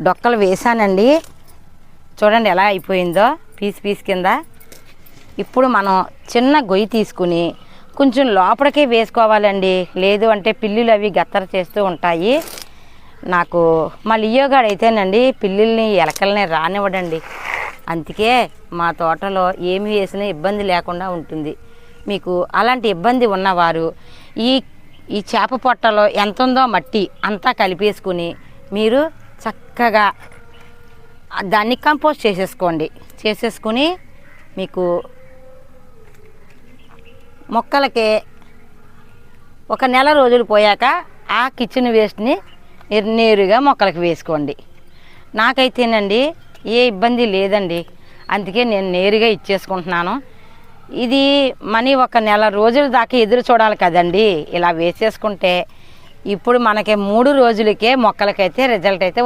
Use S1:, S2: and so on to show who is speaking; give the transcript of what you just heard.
S1: డొక్కలు వేసానండి. చూడండి ఎలా అయిపోయిందో పీస్ పీస్ కింద. ఇప్పుడు మనం చిన్న గొయ్యి తీసుకుని కొంచెం లోపలికే వేసుకోవాలండి. లేదు అంటే పిల్లులు అవి గత్తర చేస్తూ ఉంటాయి. నాకు మా లియోగాడు అయితేనండి పిల్లుల్ని ఎలకల్ని రానివ్వడండి. అందుకే మా తోటలో ఏమి వేసినా ఇబ్బంది లేకుండా ఉంటుంది. మీకు అలాంటి ఇబ్బంది ఉన్నవారు ఈ చేప పొట్టలో ఎంత ఉందో మట్టి అంతా కలిపేసుకుని మీరు చక్కగా దాన్ని కంపోస్ట్ చేసేసుకుని మీకు మొక్కలకి ఒక నెల రోజులు పోయాక ఆ కిచెన్ వేస్ట్ని నేరుగా మొక్కలకి వేసుకోండి. నాకైతేనండి ఏ ఇబ్బంది లేదండి. అందుకే నేను నేరుగా ఇచ్చేసుకుంటున్నాను. ఇది ఒక నెల రోజుల దాకా ఎదురు చూడాలి కదండి. ఇలా వేసేసుకుంటే ఇప్పుడు మనకి 3 రోజులకే మొక్కలకైతే రిజల్ట్ అయితే